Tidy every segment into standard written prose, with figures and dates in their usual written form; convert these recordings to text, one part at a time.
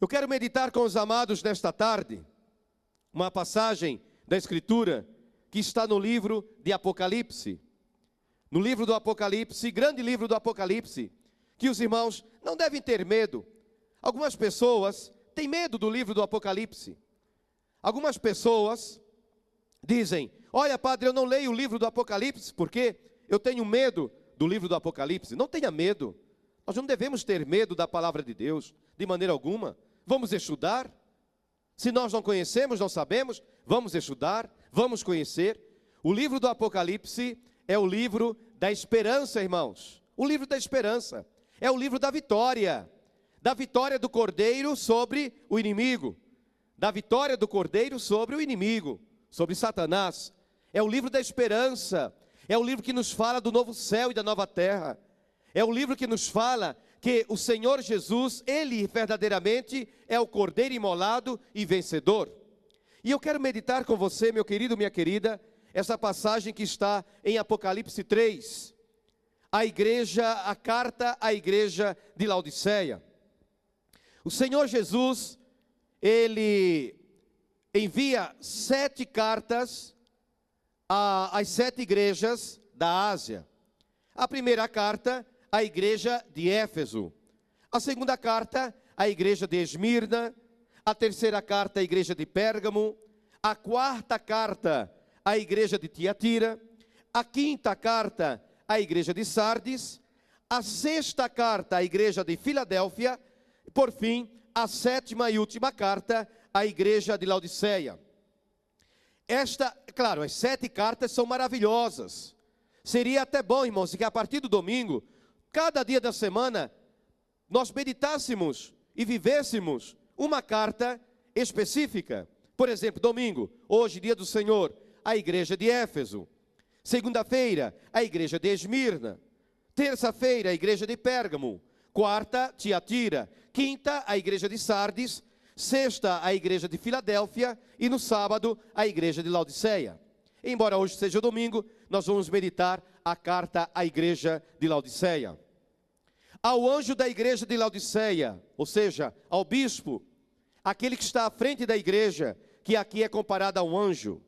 Eu quero meditar com os amados nesta tarde uma passagem da Escritura que está no livro de Apocalipse. No livro do Apocalipse, grande livro do Apocalipse, que os irmãos não devem ter medo. Algumas pessoas têm medo do livro do Apocalipse. Algumas pessoas dizem: olha, padre, eu não leio o livro do Apocalipse porque eu tenho medo do livro do Apocalipse. Não tenha medo. Nós não devemos ter medo da palavra de Deus, de maneira alguma. Vamos estudar. Se nós não conhecemos, não sabemos, vamos estudar, vamos conhecer. O livro do Apocalipse é o livro da esperança, irmãos. O livro da esperança. É o livro da vitória do Cordeiro sobre o inimigo. Da vitória do Cordeiro sobre o inimigo, sobre Satanás. É o livro da esperança. É o livro que nos fala do novo céu e da nova terra. É o livro que nos fala que o Senhor Jesus, Ele verdadeiramente é o Cordeiro imolado e vencedor. E eu quero meditar com você, meu querido, minha querida, essa passagem que está em Apocalipse 3. A carta à igreja de Laodiceia. O Senhor Jesus, Ele envia 7 cartas às 7 igrejas da Ásia. A primeira carta à igreja de Éfeso, a segunda carta à igreja de Esmirna, a terceira carta à igreja de Pérgamo, a quarta carta à igreja de Tiatira, a quinta carta à igreja de Sardes, a sexta carta à igreja de Filadélfia, e por fim, a sétima e última carta à igreja de Laodiceia. Claro, as 7 cartas são maravilhosas. Seria até bom, irmãos, que a partir do domingo, cada dia da semana, nós meditássemos e vivêssemos uma carta específica. Por exemplo, domingo, hoje, dia do Senhor, a igreja de Éfeso. Segunda-feira, a igreja de Esmirna. Terça-feira, a igreja de Pérgamo. Quarta, Tiatira. Quinta, a igreja de Sardes. Sexta, a igreja de Filadélfia. E no sábado, a igreja de Laodiceia. Embora hoje seja domingo, nós vamos meditar a carta à igreja de Laodiceia. Ao anjo da igreja de Laodiceia, ou seja, ao bispo, aquele que está à frente da igreja, que aqui é comparado a um anjo.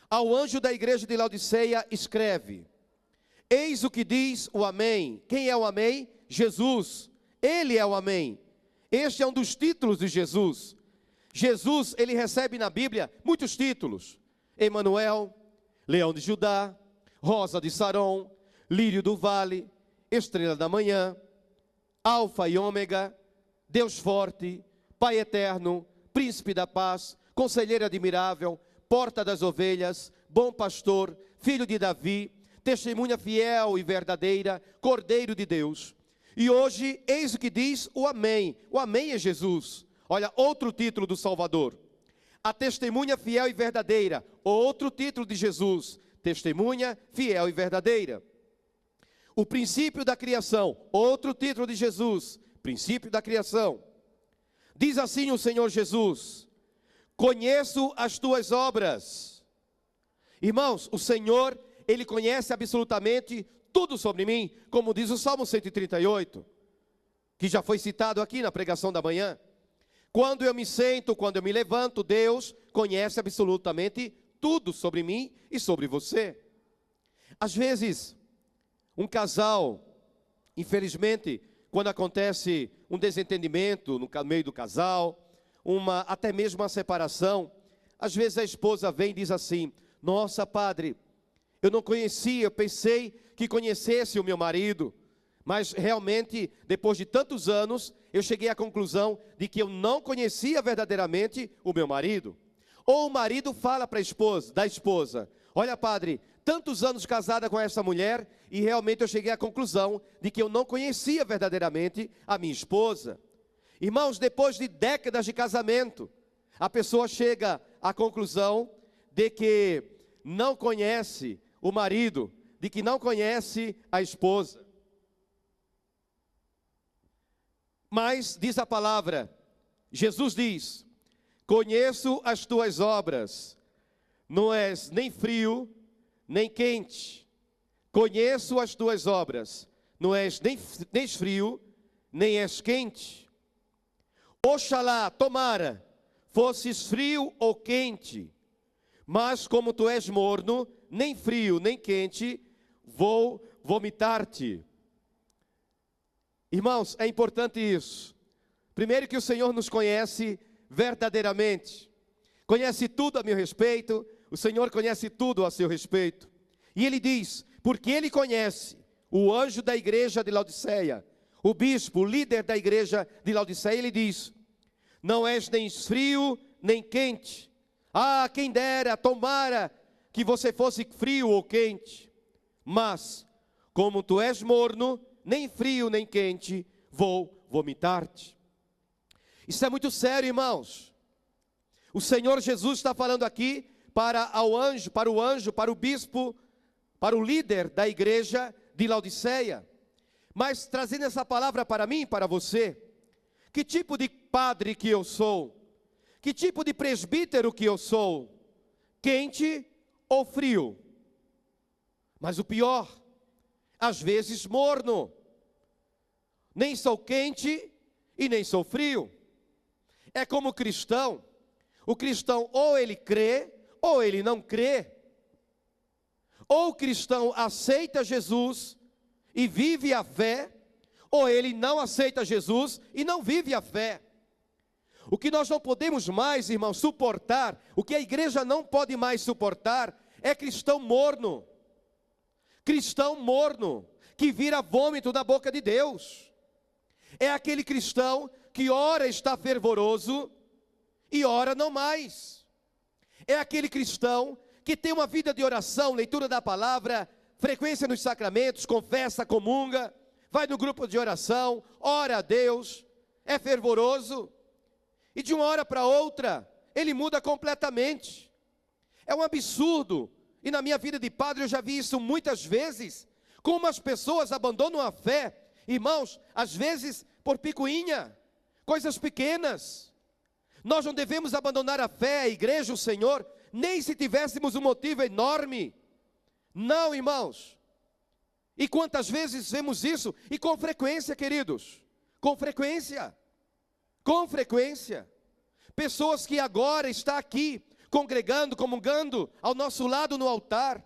Ao anjo da igreja de Laodiceia escreve: eis o que diz o Amém. Quem é o Amém? Jesus. Ele é o Amém. Este é um dos títulos de Jesus. Jesus, ele recebe na Bíblia muitos títulos: Emanuel, Leão de Judá, Rosa de Saron, Lírio do Vale, Estrela da Manhã, Alfa e Ômega, Deus Forte, Pai Eterno, Príncipe da Paz, Conselheiro Admirável, Porta das Ovelhas, Bom Pastor, Filho de Davi, Testemunha fiel e verdadeira, Cordeiro de Deus. E hoje, eis o que diz o Amém. O Amém é Jesus. Olha, outro título do Salvador. A testemunha fiel e verdadeira, outro título de Jesus, testemunha fiel e verdadeira. O princípio da criação, outro título de Jesus, princípio da criação. Diz assim o Senhor Jesus: conheço as tuas obras. Irmãos, o Senhor, Ele conhece absolutamente tudo sobre mim, como diz o Salmo 138, que já foi citado aqui na pregação da manhã. Quando eu me sento, quando eu me levanto, Deus conhece absolutamente tudo sobre mim e sobre você. Às vezes, um casal, infelizmente, quando acontece um desentendimento no meio do casal, até mesmo uma separação, às vezes a esposa vem e diz assim: nossa, padre, eu não conhecia, eu pensei que conhecesse o meu marido, mas realmente, depois de tantos anos, eu cheguei à conclusão de que eu não conhecia verdadeiramente o meu marido. Ou o marido fala para da esposa: olha, padre, tantos anos casada com essa mulher, e realmente eu cheguei à conclusão de que eu não conhecia verdadeiramente a minha esposa. Irmãos, depois de décadas de casamento, a pessoa chega à conclusão de que não conhece o marido, de que não conhece a esposa. Mas, diz a palavra, Jesus diz: conheço as tuas obras, não és nem frio, nem quente. Conheço as tuas obras, não és nem frio, nem és quente. Oxalá, tomara, fosses frio ou quente, mas como tu és morno, nem frio nem quente, vou vomitar-te. Irmãos, é importante isso. Primeiro, que o Senhor nos conhece verdadeiramente, conhece tudo a meu respeito, o Senhor conhece tudo a seu respeito. E Ele diz, porque Ele conhece o anjo da igreja de Laodiceia, o bispo, o líder da igreja de Laodiceia, Ele diz, não és nem frio nem quente. Ah, quem dera, tomara que você fosse frio ou quente, mas como tu és morno, nem frio nem quente, vou vomitar-te. Isso é muito sério, irmãos. O Senhor Jesus está falando aqui para o anjo, para o bispo, para o líder da igreja de Laodiceia. Mas trazendo essa palavra para mim, para você, que tipo de padre que eu sou? Que tipo de presbítero que eu sou? Quente ou frio? Mas o pior, às vezes morno. Nem sou quente e nem sou frio. É como cristão. O cristão ou ele crê ou ele não crê. Ou o cristão aceita Jesus e vive a fé, ou ele não aceita Jesus e não vive a fé. O que nós não podemos mais, irmãos, suportar, o que a igreja não pode mais suportar, é cristão morno. Cristão morno, que vira vômito da boca de Deus. É aquele cristão que ora está fervoroso e ora não mais. É aquele cristão que tem uma vida de oração, leitura da palavra, frequência nos sacramentos, confessa, comunga, vai no grupo de oração, ora a Deus, é fervoroso, e de uma hora para outra, ele muda completamente. É um absurdo, e na minha vida de padre eu já vi isso muitas vezes, como as pessoas abandonam a fé, irmãos, às vezes por picuinha, coisas pequenas. Nós não devemos abandonar a fé, a igreja, o Senhor, nem se tivéssemos um motivo enorme. Não, irmãos. E quantas vezes vemos isso? E com frequência, queridos, com frequência. Com frequência. Pessoas que agora estão aqui, congregando, comungando, ao nosso lado no altar,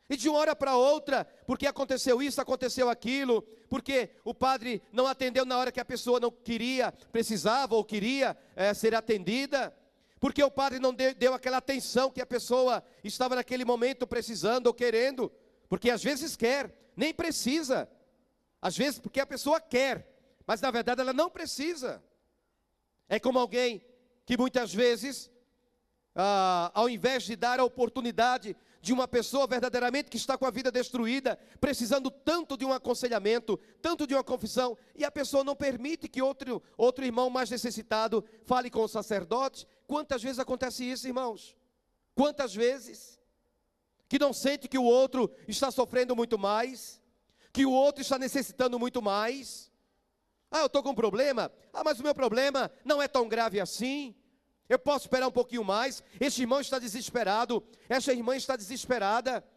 e de uma hora para outra, porque aconteceu isso, aconteceu aquilo, porque o padre não atendeu na hora que a pessoa não queria, precisava ou queria ser atendida, porque o padre não deu aquela atenção que a pessoa estava naquele momento precisando ou querendo, porque às vezes quer, nem precisa, às vezes porque a pessoa quer, mas na verdade ela não precisa. É como alguém que muitas vezes, ao invés de dar a oportunidade de uma pessoa verdadeiramente que está com a vida destruída, precisando tanto de um aconselhamento, tanto de uma confissão, e a pessoa não permite que outro irmão mais necessitado fale com o sacerdote. Quantas vezes acontece isso, irmãos? Quantas vezes? Que não sente que o outro está sofrendo muito mais, que o outro está necessitando muito mais. Ah, eu estou com um problema. Ah, mas o meu problema não é tão grave assim. Eu posso esperar um pouquinho mais. Este irmão está desesperado. Esta irmã está desesperada.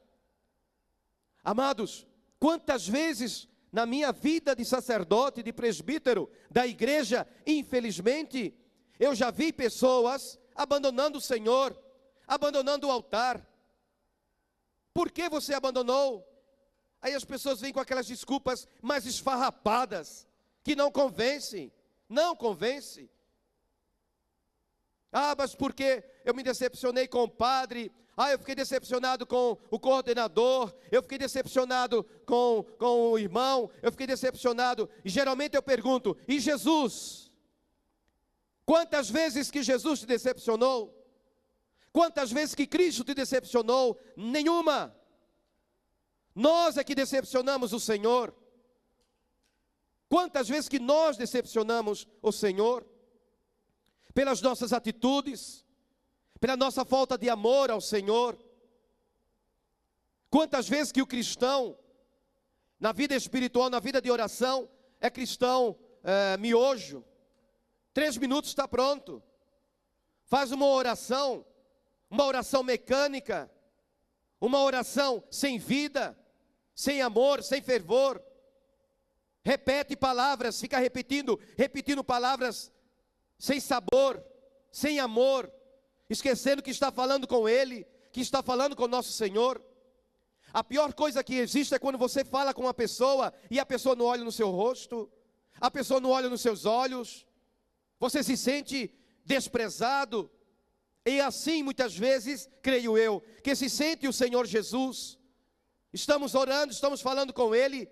Amados, quantas vezes na minha vida de sacerdote, de presbítero, da igreja, infelizmente, eu já vi pessoas abandonando o Senhor, abandonando o altar. Por que você abandonou? Aí as pessoas vêm com aquelas desculpas mais esfarrapadas, que não convencem, não convence. Ah, mas porque eu me decepcionei com o padre, eu fiquei decepcionado com o coordenador, eu fiquei decepcionado com o irmão, eu fiquei decepcionado, e geralmente eu pergunto, e Jesus? Quantas vezes que Jesus te decepcionou? Quantas vezes que Cristo te decepcionou? Nenhuma. Nós é que decepcionamos o Senhor. Quantas vezes que nós decepcionamos o Senhor? Pelas nossas atitudes, pela nossa falta de amor ao Senhor. Quantas vezes que o cristão, na vida espiritual, na vida de oração, é cristão miojo. 3 minutos está pronto. Faz uma oração mecânica, uma oração sem vida, sem amor, sem fervor. Repete palavras, fica repetindo palavras sem sabor, sem amor, esquecendo que está falando com Ele, que está falando com nosso Senhor. A pior coisa que existe é quando você fala com uma pessoa e a pessoa não olha no seu rosto, a pessoa não olha nos seus olhos, você se sente desprezado. E assim muitas vezes, creio eu, que se sente o Senhor Jesus. Estamos orando, estamos falando com Ele,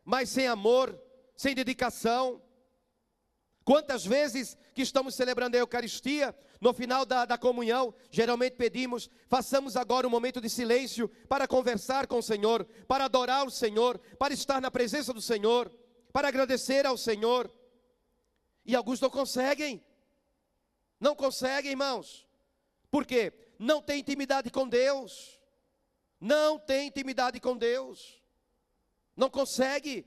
mas sem amor, sem dedicação. Quantas vezes que estamos celebrando a Eucaristia, no final da comunhão, geralmente pedimos, façamos agora um momento de silêncio para conversar com o Senhor, para adorar o Senhor, para estar na presença do Senhor, para agradecer ao Senhor. E alguns não conseguem, irmãos. Por quê? Não tem intimidade com Deus, não tem intimidade com Deus, não consegue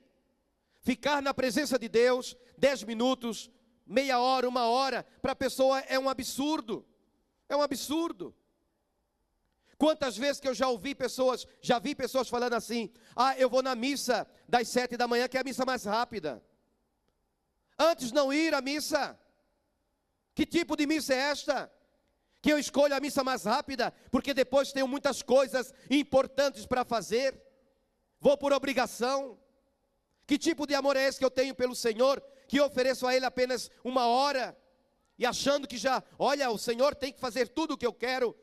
ficar na presença de Deus 10 minutos, meia hora, 1 hora, para a pessoa é um absurdo, é um absurdo. Quantas vezes que eu já vi pessoas falando assim, eu vou na missa das 7 da manhã, que é a missa mais rápida. Antes não ir à missa. Que tipo de missa é esta? Que eu escolho a missa mais rápida, porque depois tenho muitas coisas importantes para fazer, vou por obrigação. Que tipo de amor é esse que eu tenho pelo Senhor, que eu ofereço a Ele apenas 1 hora, e achando que olha, o Senhor tem que fazer tudo o que eu quero,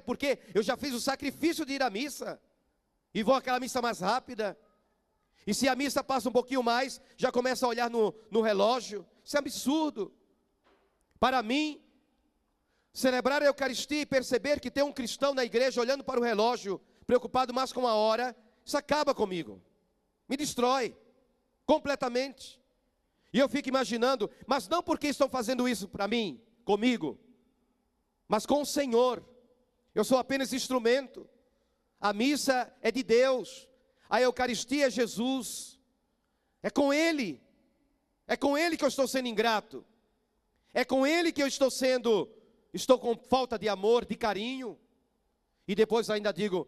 porque eu já fiz o sacrifício de ir à missa, e vou àquela missa mais rápida, e se a missa passa um pouquinho mais, já começa a olhar no relógio. Isso é absurdo. Para mim, celebrar a Eucaristia e perceber que tem um cristão na igreja olhando para o relógio, preocupado mais com a hora, isso acaba comigo, me destrói completamente. E eu fico imaginando, mas não porque estão fazendo isso para mim, comigo, mas com o Senhor. Eu sou apenas instrumento. A missa é de Deus, a Eucaristia é Jesus, é com Ele que eu estou sendo ingrato, é com Ele que eu estou com falta de amor, de carinho, e depois ainda digo,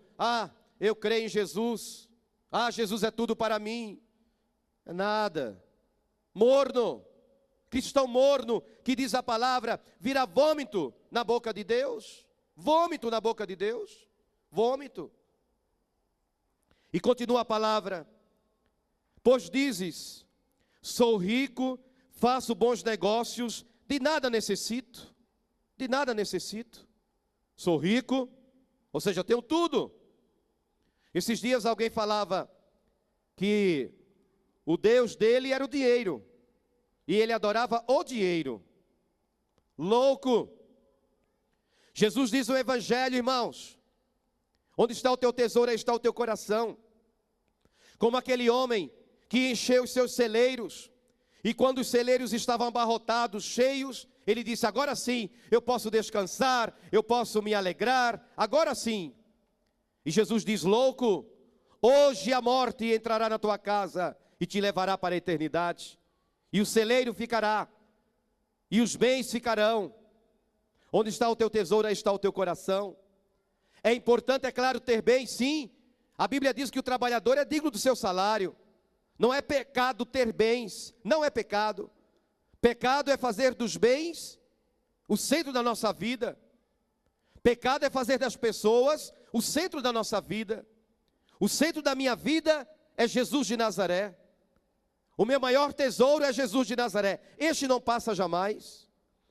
eu creio em Jesus, Jesus é tudo para mim. É nada. Morno, cristão morno, que diz a palavra, vira vômito na boca de Deus, vômito na boca de Deus, vômito. E continua a palavra, pois dizes, sou rico, faço bons negócios, de nada necessito, sou rico, ou seja, tenho tudo. Esses dias alguém falava que o Deus dele era o dinheiro, e ele adorava o dinheiro. Louco. Jesus diz no Evangelho, irmãos, onde está o teu tesouro, aí está o teu coração. Como aquele homem que encheu os seus celeiros, e quando os celeiros estavam abarrotados, cheios, ele disse, agora sim, eu posso descansar, eu posso me alegrar, agora sim. E Jesus diz, louco, hoje a morte entrará na tua casa e te levará para a eternidade. E o celeiro ficará, e os bens ficarão. Onde está o teu tesouro, aí está o teu coração. É importante, é claro, ter bens, sim. A Bíblia diz que o trabalhador é digno do seu salário. Não é pecado ter bens, não é pecado. Pecado é fazer dos bens o centro da nossa vida. Pecado é fazer das pessoas o centro da nossa vida. O centro da minha vida é Jesus de Nazaré. O meu maior tesouro é Jesus de Nazaré. Este não passa jamais.